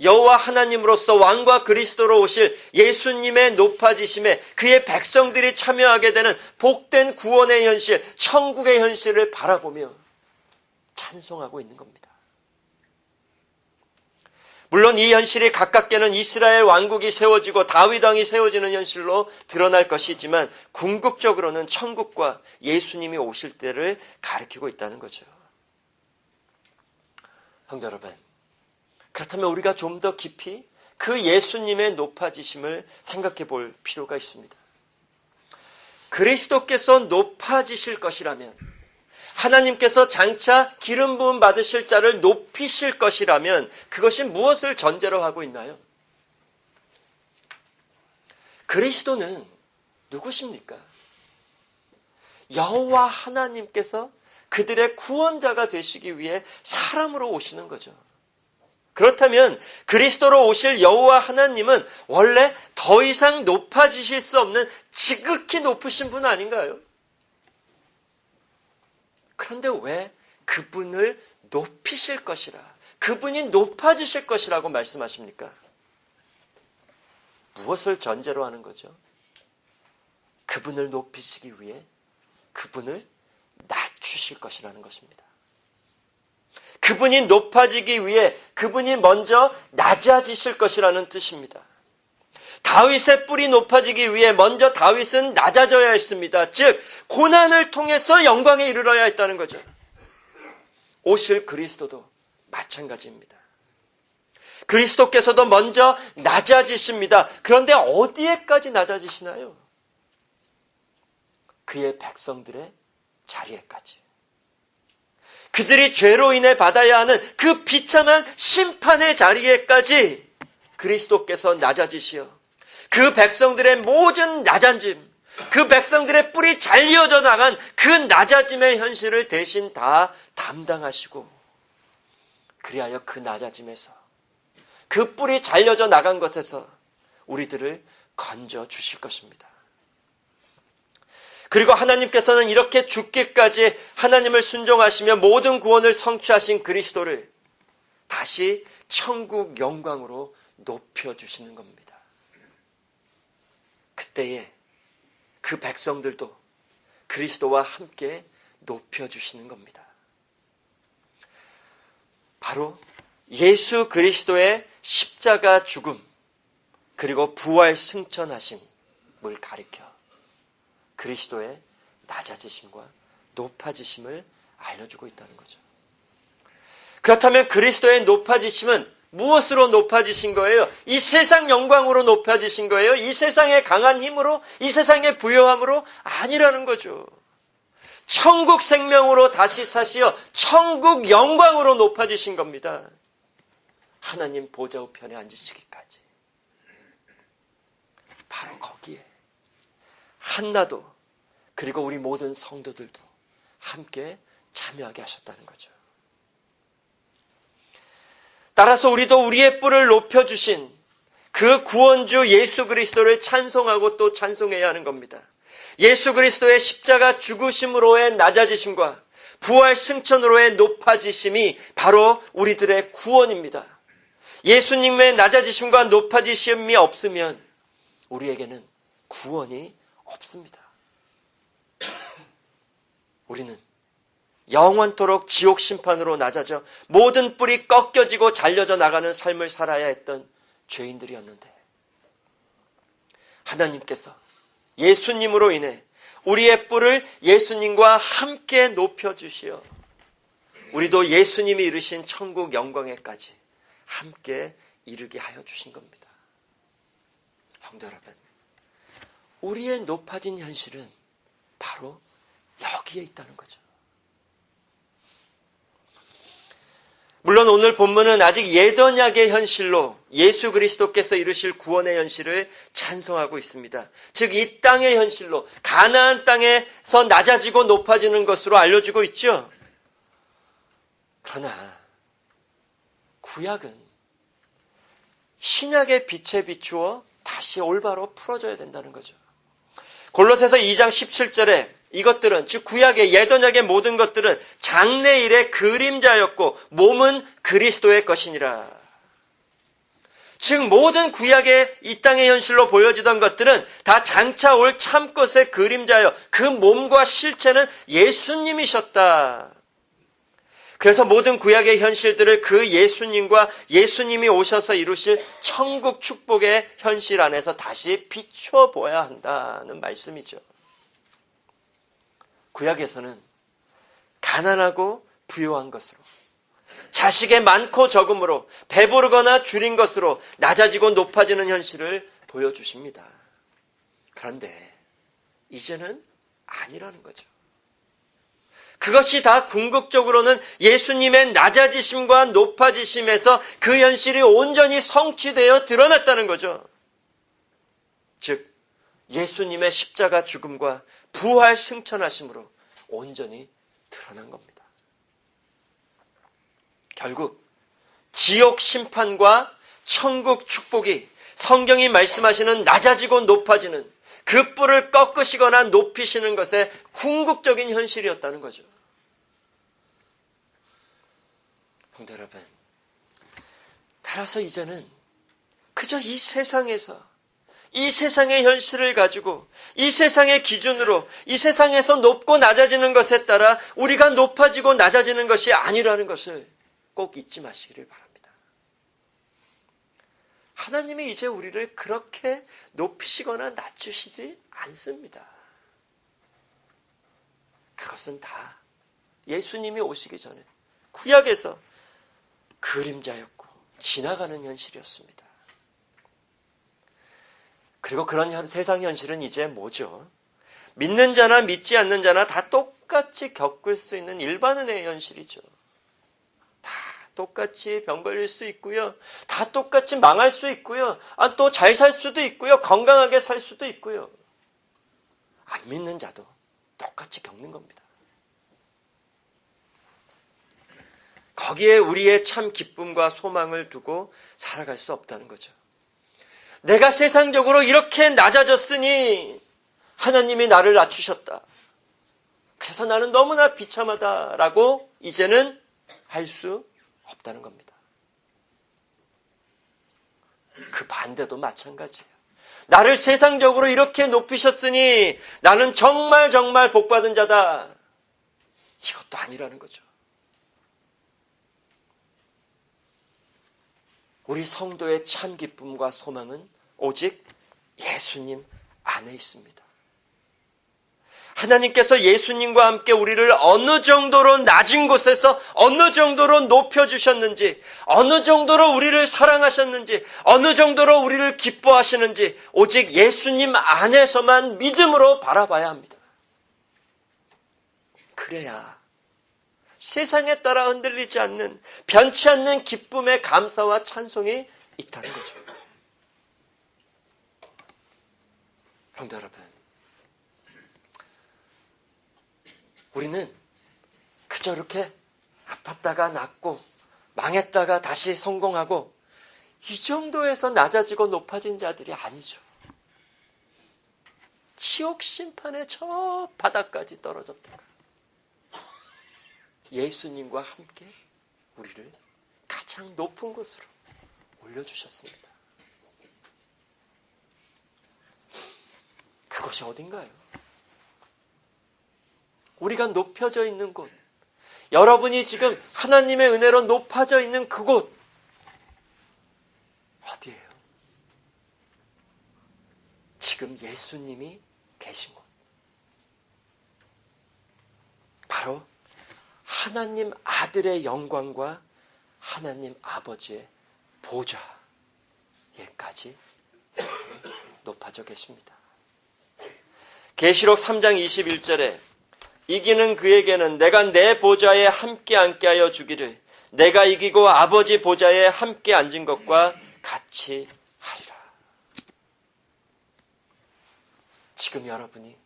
여호와 하나님으로서 왕과 그리스도로 오실 예수님의 높아지심에 그의 백성들이 참여하게 되는 복된 구원의 현실, 천국의 현실을 바라보며 찬송하고 있는 겁니다. 물론 이 현실이 가깝게는 이스라엘 왕국이 세워지고 다윗 왕이 세워지는 현실로 드러날 것이지만 궁극적으로는 천국과 예수님이 오실 때를 가리키고 있다는 거죠. 성도 여러분, 그렇다면 우리가 좀 더 깊이 그 예수님의 높아지심을 생각해 볼 필요가 있습니다. 그리스도께서 높아지실 것이라면, 하나님께서 장차 기름 부음 받으실 자를 높이실 것이라면 그것이 무엇을 전제로 하고 있나요? 그리스도는 누구십니까? 여호와 하나님께서 그들의 구원자가 되시기 위해 사람으로 오시는 거죠. 그렇다면 그리스도로 오실 여호와 하나님은 원래 더 이상 높아지실 수 없는 지극히 높으신 분 아닌가요? 그런데 왜 그분을 높이실 것이라, 그분이 높아지실 것이라고 말씀하십니까? 무엇을 전제로 하는 거죠? 그분을 높이시기 위해 그분을 낮추실 것이라는 것입니다. 그분이 높아지기 위해 그분이 먼저 낮아지실 것이라는 뜻입니다. 다윗의 뿔이 높아지기 위해 먼저 다윗은 낮아져야 했습니다. 즉 고난을 통해서 영광에 이르러야 했다는 거죠. 오실 그리스도도 마찬가지입니다. 그리스도께서도 먼저 낮아지십니다. 그런데 어디에까지 낮아지시나요? 그의 백성들의 자리에까지. 그들이 죄로 인해 받아야 하는 그 비참한 심판의 자리에까지 그리스도께서 낮아지시어 그 백성들의 모든 낮아짐, 그 백성들의 뿔이 잘려져 나간 그 낮아짐의 현실을 대신 다 담당하시고, 그리하여 그 낮아짐에서, 그 뿔이 잘려져 나간 것에서 우리들을 건져 주실 것입니다. 그리고 하나님께서는 이렇게 죽기까지 하나님을 순종하시며 모든 구원을 성취하신 그리스도를 다시 천국 영광으로 높여주시는 겁니다. 그때에 그 백성들도 그리스도와 함께 높여주시는 겁니다. 바로 예수 그리스도의 십자가 죽음 그리고 부활 승천하심을 가리켜 그리스도의 낮아지심과 높아지심을 알려주고 있다는 거죠. 그렇다면 그리스도의 높아지심은 무엇으로 높아지신 거예요? 이 세상 영광으로 높아지신 거예요? 이 세상의 강한 힘으로? 이 세상의 부요함으로? 아니라는 거죠. 천국 생명으로 다시 사시어 천국 영광으로 높아지신 겁니다. 하나님 보좌 우편에 앉으시기까지. 바로 거기에 한나도 그리고 우리 모든 성도들도 함께 참여하게 하셨다는 거죠. 따라서 우리도 우리의 뿔을 높여주신 그 구원주 예수 그리스도를 찬송하고 또 찬송해야 하는 겁니다. 예수 그리스도의 십자가 죽으심으로의 낮아지심과 부활 승천으로의 높아지심이 바로 우리들의 구원입니다. 예수님의 낮아지심과 높아지심이 없으면 우리에게는 구원이 없습니다. 우리는 영원토록 지옥 심판으로 낮아져 모든 뿔이 꺾여지고 잘려져 나가는 삶을 살아야 했던 죄인들이었는데 하나님께서 예수님으로 인해 우리의 뿔을 예수님과 함께 높여주시어 우리도 예수님이 이루신 천국 영광에까지 함께 이르게 하여 주신 겁니다. 성도 여러분, 우리의 높아진 현실은 바로 여기에 있다는 거죠. 물론 오늘 본문은 아직 예언약의 현실로 예수 그리스도께서 이루실 구원의 현실을 찬송하고 있습니다. 즉 이 땅의 현실로 가나안 땅에서 낮아지고 높아지는 것으로 알려주고 있죠. 그러나 구약은 신약의 빛에 비추어 다시 올바로 풀어져야 된다는 거죠. 골로새서 2장 17절에 이것들은 즉 구약의 예언약의 모든 것들은 장래일의 그림자였고 몸은 그리스도의 것이니라. 즉 모든 구약의 이 땅의 현실로 보여지던 것들은 다 장차 올 참것의 그림자여 그 몸과 실체는 예수님이셨다. 그래서 모든 구약의 현실들을 그 예수님과 예수님이 오셔서 이루실 천국 축복의 현실 안에서 다시 비추어 보아야 한다는 말씀이죠. 구약에서는 가난하고 부요한 것으로 자식의 많고 적음으로 배부르거나 줄인 것으로 낮아지고 높아지는 현실을 보여주십니다. 그런데 이제는 아니라는 거죠. 그것이 다 궁극적으로는 예수님의 낮아지심과 높아지심에서 그 현실이 온전히 성취되어 드러났다는 거죠. 즉 예수님의 십자가 죽음과 부활 승천하심으로 온전히 드러난 겁니다. 결국 지옥 심판과 천국 축복이 성경이 말씀하시는 낮아지고 높아지는 그 뿔을 꺾으시거나 높이시는 것의 궁극적인 현실이었다는 거죠. 성도 여러분, 따라서 이제는 그저 이 세상에서 이 세상의 현실을 가지고 이 세상의 기준으로 이 세상에서 높고 낮아지는 것에 따라 우리가 높아지고 낮아지는 것이 아니라는 것을 꼭 잊지 마시기를 바랍니다. 하나님이 이제 우리를 그렇게 높이시거나 낮추시지 않습니다. 그것은 다 예수님이 오시기 전에 구약에서 그림자였고 지나가는 현실이었습니다. 그리고 그런 세상 현실은 이제 뭐죠? 믿는 자나 믿지 않는 자나 다 똑같이 겪을 수 있는 일반은혜의 현실이죠. 다 똑같이 병 걸릴 수 있고요. 다 똑같이 망할 수 있고요. 또 잘 살 수도 있고요. 건강하게 살 수도 있고요. 안 믿는 자도 똑같이 겪는 겁니다. 거기에 우리의 참 기쁨과 소망을 두고 살아갈 수 없다는 거죠. 내가 세상적으로 이렇게 낮아졌으니 하나님이 나를 낮추셨다. 그래서 나는 너무나 비참하다라고 이제는 할 수 없다는 겁니다. 그 반대도 마찬가지예요. 나를 세상적으로 이렇게 높이셨으니 나는 정말 정말 복받은 자다. 이것도 아니라는 거죠. 우리 성도의 참 기쁨과 소망은 오직 예수님 안에 있습니다. 하나님께서 예수님과 함께 우리를 어느 정도로 낮은 곳에서 어느 정도로 높여주셨는지, 어느 정도로 우리를 사랑하셨는지, 어느 정도로 우리를 기뻐하시는지 오직 예수님 안에서만 믿음으로 바라봐야 합니다. 그래야 세상에 따라 흔들리지 않는, 변치 않는 기쁨의 감사와 찬송이 있다는 거죠. 성도 여러분, 우리는 그저 이렇게 아팠다가 낫고 망했다가 다시 성공하고 이 정도에서 낮아지고 높아진 자들이 아니죠. 지옥 심판의 저 바닥까지 떨어졌다가 예수님과 함께 우리를 가장 높은 곳으로 올려주셨습니다. 그것이 어딘가요? 우리가 높여져 있는 곳, 여러분이 지금 하나님의 은혜로 높아져 있는 그곳 어디예요? 지금 예수님이 계신 곳. 바로 하나님 아들의 영광과 하나님 아버지의 보좌에까지 높아져 계십니다. 계시록 3장 21절에 이기는 그에게는 내가 내 보좌에 함께 앉게 하여 주기를 내가 이기고 아버지 보좌에 함께 앉은 것과 같이 하리라. 지금 여러분이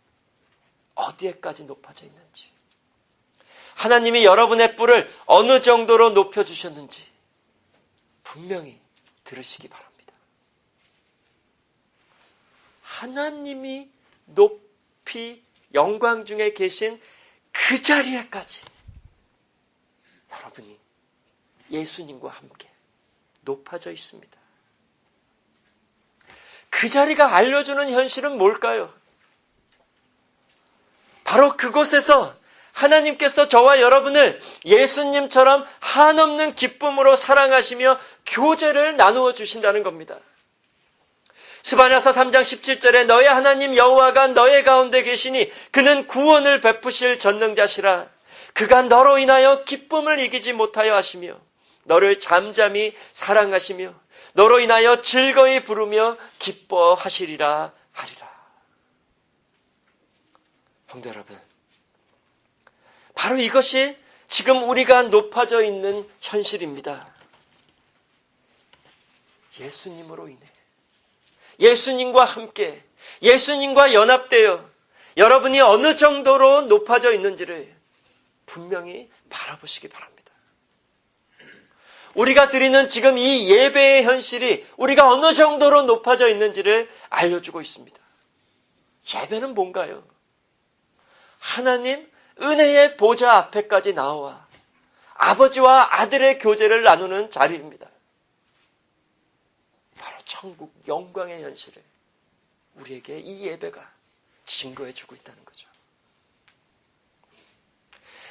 어디에까지 높아져 있는지, 하나님이 여러분의 뿔을 어느 정도로 높여주셨는지 분명히 들으시기 바랍니다. 하나님이 높이 영광 중에 계신 그 자리에까지 여러분이 예수님과 함께 높아져 있습니다. 그 자리가 알려주는 현실은 뭘까요? 바로 그곳에서 하나님께서 저와 여러분을 예수님처럼 한없는 기쁨으로 사랑하시며 교제를 나누어 주신다는 겁니다. 스바냐서 3장 17절에 너의 하나님 여호와가 너의 가운데 계시니 그는 구원을 베푸실 전능자시라. 그가 너로 인하여 기쁨을 이기지 못하여 하시며 너를 잠잠히 사랑하시며 너로 인하여 즐거이 부르며 기뻐하시리라 하리라. 성도 여러분, 바로 이것이 지금 우리가 높아져 있는 현실입니다. 예수님으로 인해, 예수님과 함께, 예수님과 연합되어 여러분이 어느 정도로 높아져 있는지를 분명히 바라보시기 바랍니다. 우리가 드리는 지금 이 예배의 현실이 우리가 어느 정도로 높아져 있는지를 알려주고 있습니다. 예배는 뭔가요? 하나님 은혜의 보좌 앞에까지 나와 아버지와 아들의 교제를 나누는 자리입니다. 바로 천국 영광의 현실을 우리에게 이 예배가 증거해주고 있다는 거죠.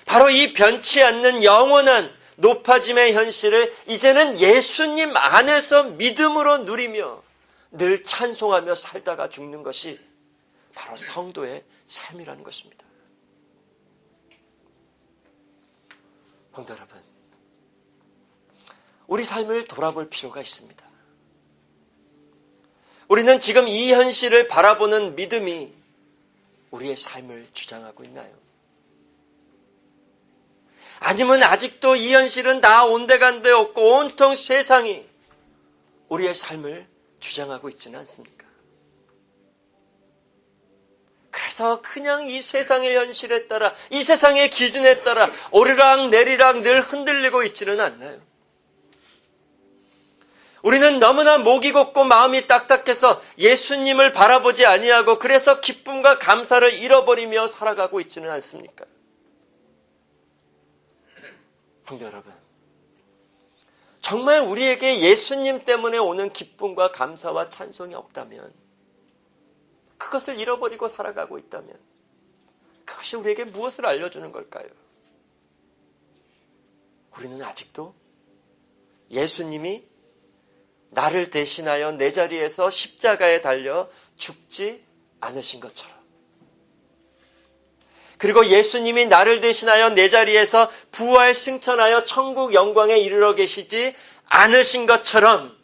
바로 이 변치 않는 영원한 높아짐의 현실을 이제는 예수님 안에서 믿음으로 누리며 늘 찬송하며 살다가 죽는 것이 바로 성도의 삶이라는 것입니다. 성도 여러분, 우리 삶을 돌아볼 필요가 있습니다. 우리는 지금 이 현실을 바라보는 믿음이 우리의 삶을 주장하고 있나요? 아니면 아직도 이 현실은 다 온데간데 없고 온통 세상이 우리의 삶을 주장하고 있지는 않습니까? 그래서 그냥 이 세상의 현실에 따라, 이 세상의 기준에 따라 오르락 내리락 늘 흔들리고 있지는 않나요? 우리는 너무나 목이 곱고 마음이 딱딱해서 예수님을 바라보지 아니하고 그래서 기쁨과 감사를 잃어버리며 살아가고 있지는 않습니까? 성도 여러분, 정말 우리에게 예수님 때문에 오는 기쁨과 감사와 찬송이 없다면, 그것을 잃어버리고 살아가고 있다면 그것이 우리에게 무엇을 알려주는 걸까요? 우리는 아직도 예수님이 나를 대신하여 내 자리에서 십자가에 달려 죽지 않으신 것처럼, 그리고 예수님이 나를 대신하여 내 자리에서 부활 승천하여 천국 영광에 이르러 계시지 않으신 것처럼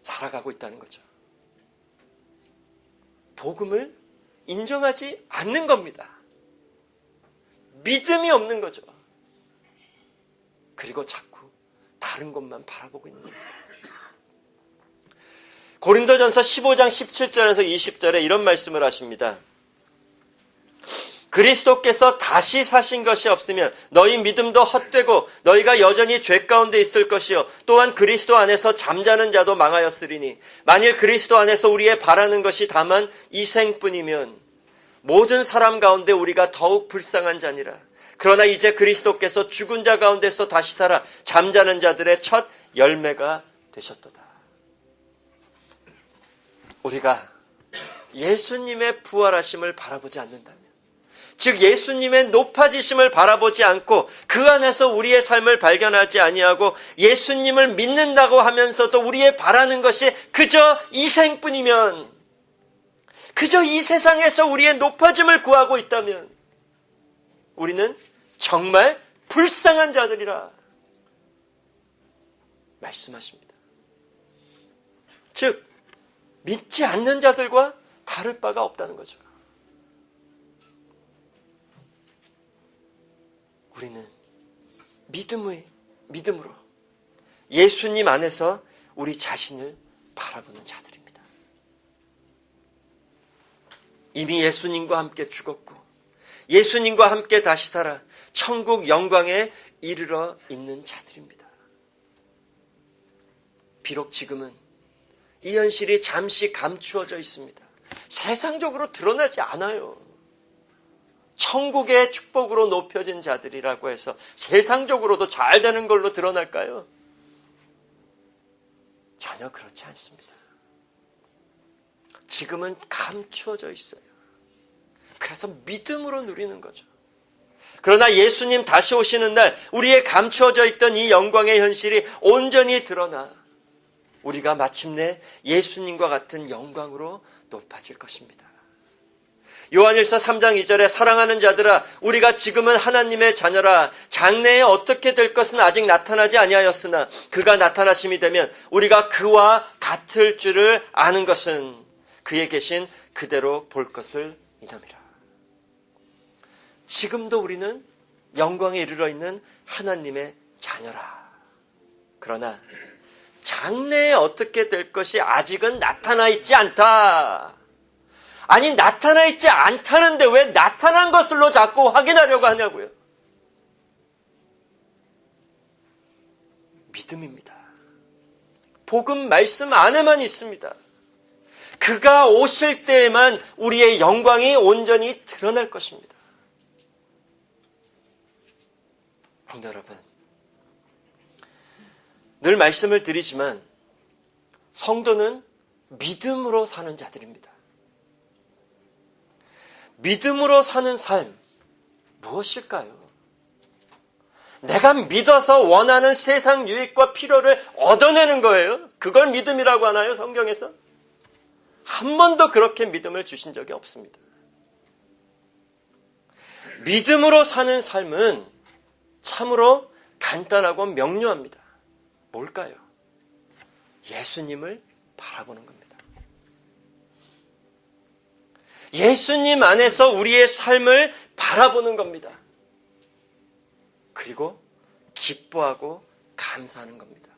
살아가고 있다는 거죠. 복음을 인정하지 않는 겁니다. 믿음이 없는 거죠. 그리고 자꾸 다른 것만 바라보고 있는 겁니다. 고린도전서 15장 17절에서 20절에 이런 말씀을 하십니다. 그리스도께서 다시 사신 것이 없으면 너희 믿음도 헛되고 너희가 여전히 죄 가운데 있을 것이요 또한 그리스도 안에서 잠자는 자도 망하였으리니 만일 그리스도 안에서 우리의 바라는 것이 다만 이 생뿐이면 모든 사람 가운데 우리가 더욱 불쌍한 자니라. 그러나 이제 그리스도께서 죽은 자 가운데서 다시 살아 잠자는 자들의 첫 열매가 되셨도다. 우리가 예수님의 부활하심을 바라보지 않는다면, 즉 예수님의 높아지심을 바라보지 않고 그 안에서 우리의 삶을 발견하지 아니하고 예수님을 믿는다고 하면서도 우리의 바라는 것이 그저 이 생뿐이면, 그저 이 세상에서 우리의 높아짐을 구하고 있다면 우리는 정말 불쌍한 자들이라 말씀하십니다. 즉 믿지 않는 자들과 다를 바가 없다는 거죠. 우리는 믿음으로 예수님 안에서 우리 자신을 바라보는 자들입니다. 이미 예수님과 함께 죽었고 예수님과 함께 다시 살아 천국 영광에 이르러 있는 자들입니다. 비록 지금은 이 현실이 잠시 감추어져 있습니다. 세상적으로 드러나지 않아요. 천국의 축복으로 높여진 자들이라고 해서 세상적으로도 잘 되는 걸로 드러날까요? 전혀 그렇지 않습니다. 지금은 감추어져 있어요. 그래서 믿음으로 누리는 거죠. 그러나 예수님 다시 오시는 날 우리의 감추어져 있던 이 영광의 현실이 온전히 드러나 우리가 마침내 예수님과 같은 영광으로 높아질 것입니다. 요한일서 3장 2절에 사랑하는 자들아 우리가 지금은 하나님의 자녀라 장래에 어떻게 될 것은 아직 나타나지 아니하였으나 그가 나타나심이 되면 우리가 그와 같을 줄을 아는 것은 그에 계신 그대로 볼 것을 이남이라. 지금도 우리는 영광에 이르러 있는 하나님의 자녀라. 그러나 장래에 어떻게 될 것이 아직은 나타나 있지 않다. 아니 나타나 있지 않다는데 왜 나타난 것들로 자꾸 확인하려고 하냐고요. 믿음입니다. 복음 말씀 안에만 있습니다. 그가 오실 때에만 우리의 영광이 온전히 드러날 것입니다. 성도 여러분, 늘 말씀을 드리지만 성도는 믿음으로 사는 자들입니다. 믿음으로 사는 삶 무엇일까요? 내가 믿어서 원하는 세상 유익과 필요를 얻어내는 거예요. 그걸 믿음이라고 하나요? 성경에서? 한 번도 그렇게 믿음을 주신 적이 없습니다. 믿음으로 사는 삶은 참으로 간단하고 명료합니다. 뭘까요? 예수님을 바라보는 겁니다. 예수님 안에서 우리의 삶을 바라보는 겁니다. 그리고 기뻐하고 감사하는 겁니다.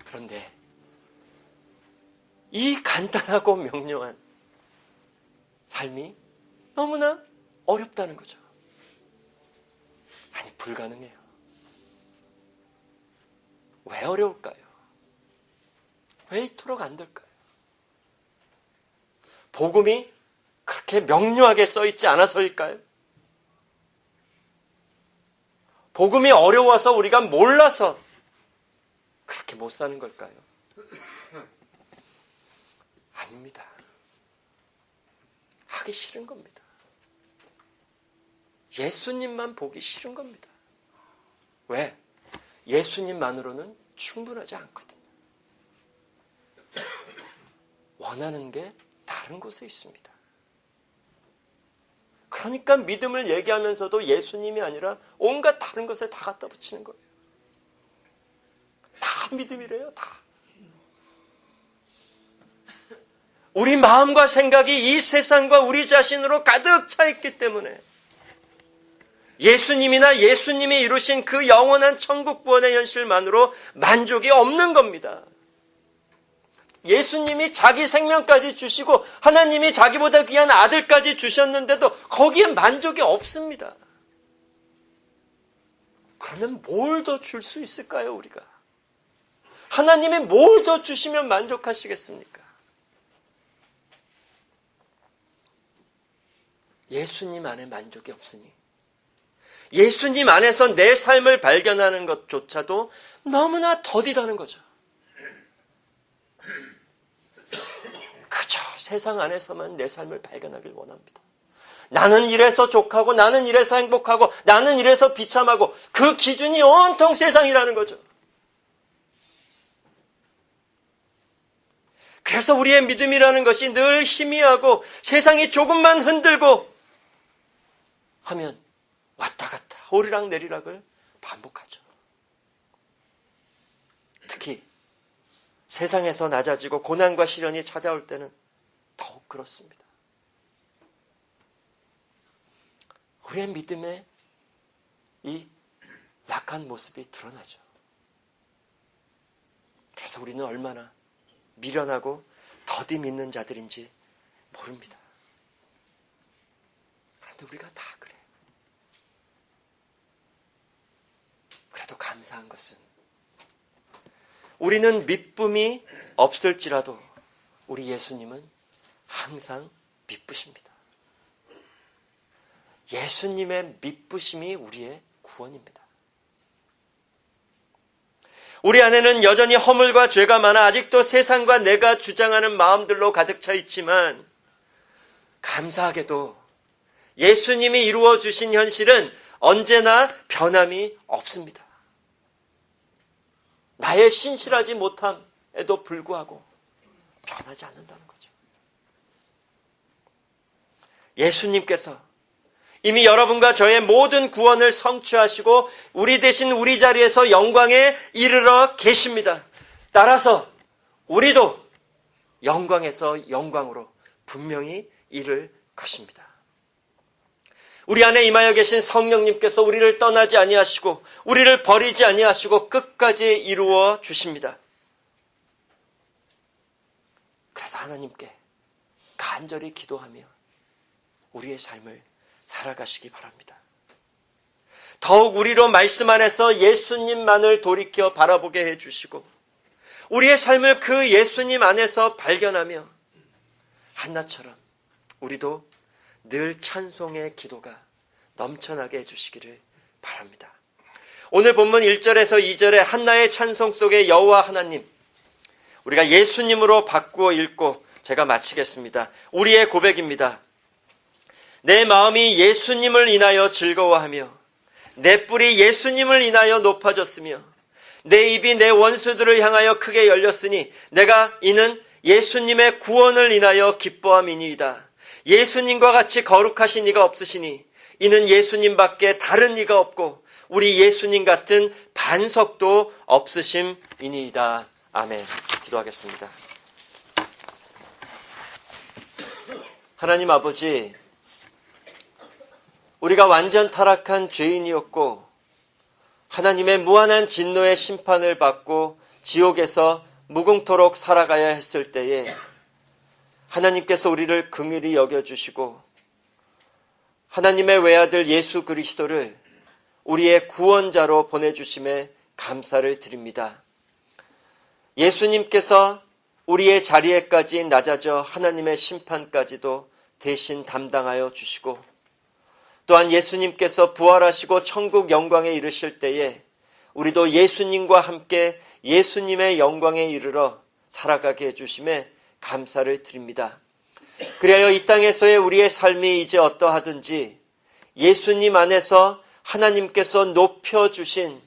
그런데 이 간단하고 명료한 삶이 너무나 어렵다는 거죠. 아니, 불가능해요. 왜 어려울까요? 왜 이토록 안 될까요? 복음이 그렇게 명료하게 써있지 않아서일까요? 복음이 어려워서 우리가 몰라서 그렇게 못 사는 걸까요? 아닙니다. 하기 싫은 겁니다. 예수님만 보기 싫은 겁니다. 왜? 예수님만으로는 충분하지 않거든요. 원하는 게 다른 곳에 있습니다. 그러니까 믿음을 얘기하면서도 예수님이 아니라 온갖 다른 것에 다 갖다 붙이는 거예요. 다 믿음이래요, 다. 우리 마음과 생각이 이 세상과 우리 자신으로 가득 차 있기 때문에 예수님이나 예수님이 이루신 그 영원한 천국 구원의 현실만으로 만족이 없는 겁니다. 예수님이 자기 생명까지 주시고 하나님이 자기보다 귀한 아들까지 주셨는데도 거기에 만족이 없습니다. 그러면 뭘 더 줄 수 있을까요, 우리가? 하나님이 뭘 더 주시면 만족하시겠습니까? 예수님 안에 만족이 없으니 예수님 안에서 내 삶을 발견하는 것조차도 너무나 더디다는 거죠. 그저 세상 안에서만 내 삶을 발견하길 원합니다. 나는 이래서 족하고 나는 이래서 행복하고 나는 이래서 비참하고 그 기준이 온통 세상이라는 거죠. 그래서 우리의 믿음이라는 것이 늘 희미하고 세상이 조금만 흔들고 하면 왔다 갔다 오르락 내리락을 반복하죠. 특히 세상에서 낮아지고 고난과 시련이 찾아올 때는 더욱 그렇습니다. 우리의 믿음의 이 약한 모습이 드러나죠. 그래서 우리는 얼마나 미련하고 더디 믿는 자들인지 모릅니다. 그런데 우리가 다 그래요. 그래도 감사한 것은 우리는 미쁨이 없을지라도 우리 예수님은 항상 미쁘십니다. 예수님의 미쁘심이 우리의 구원입니다. 우리 안에는 여전히 허물과 죄가 많아 아직도 세상과 내가 주장하는 마음들로 가득 차 있지만 감사하게도 예수님이 이루어 주신 현실은 언제나 변함이 없습니다. 나의 신실하지 못함에도 불구하고 변하지 않는다는 거죠. 예수님께서 이미 여러분과 저의 모든 구원을 성취하시고 우리 대신 우리 자리에서 영광에 이르러 계십니다. 따라서 우리도 영광에서 영광으로 분명히 이를 것입니다. 우리 안에 임하여 계신 성령님께서 우리를 떠나지 아니하시고 우리를 버리지 아니하시고 끝까지 이루어 주십니다. 그래서 하나님께 간절히 기도하며 우리의 삶을 살아가시기 바랍니다. 더욱 우리로 말씀 안에서 예수님만을 돌이켜 바라보게 해주시고 우리의 삶을 그 예수님 안에서 발견하며 한나처럼 우리도 늘 찬송의 기도가 넘쳐나게 해주시기를 바랍니다. 오늘 본문 1절에서 2절의 한나의 찬송 속에 여호와 하나님, 우리가 예수님으로 바꾸어 읽고 제가 마치겠습니다. 우리의 고백입니다. 내 마음이 예수님을 인하여 즐거워하며 내 뿔이 예수님을 인하여 높아졌으며 내 입이 내 원수들을 향하여 크게 열렸으니 내가 이는 예수님의 구원을 인하여 기뻐함이니이다. 예수님과 같이 거룩하신 이가 없으시니 이는 예수님밖에 다른 이가 없고 우리 예수님 같은 반석도 없으심이니이다. 아멘. 기도하겠습니다. 하나님 아버지, 우리가 완전 타락한 죄인이었고 하나님의 무한한 진노의 심판을 받고 지옥에서 무궁토록 살아가야 했을 때에 하나님께서 우리를 긍휼히 여겨주시고 하나님의 외아들 예수 그리스도를 우리의 구원자로 보내주심에 감사를 드립니다. 예수님께서 우리의 자리에까지 낮아져 하나님의 심판까지도 대신 담당하여 주시고 또한 예수님께서 부활하시고 천국 영광에 이르실 때에 우리도 예수님과 함께 예수님의 영광에 이르러 살아가게 해주심에 감사를 드립니다. 그리하여 이 땅에서의 우리의 삶이 이제 어떠하든지 예수님 안에서 하나님께서 높여주신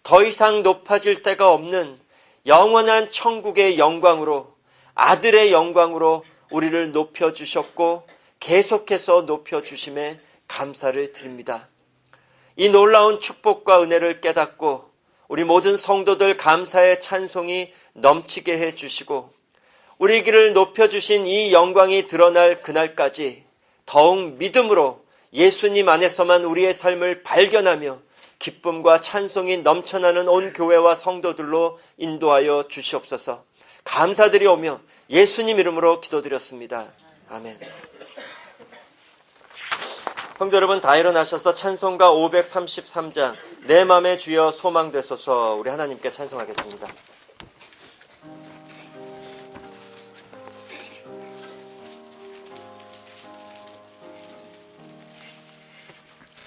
더 이상 높아질 데가 없는 영원한 천국의 영광으로, 아들의 영광으로 우리를 높여주셨고 계속해서 높여주심에 감사를 드립니다. 이 놀라운 축복과 은혜를 깨닫고 우리 모든 성도들 감사의 찬송이 넘치게 해주시고 우리 길을 높여주신 이 영광이 드러날 그날까지 더욱 믿음으로 예수님 안에서만 우리의 삶을 발견하며 기쁨과 찬송이 넘쳐나는 온 교회와 성도들로 인도하여 주시옵소서. 감사드리오며 예수님 이름으로 기도드렸습니다. 아멘. 성도 여러분, 다 일어나셔서 찬송가 533장 내 맘에 주여 소망되소서, 우리 하나님께 찬송하겠습니다.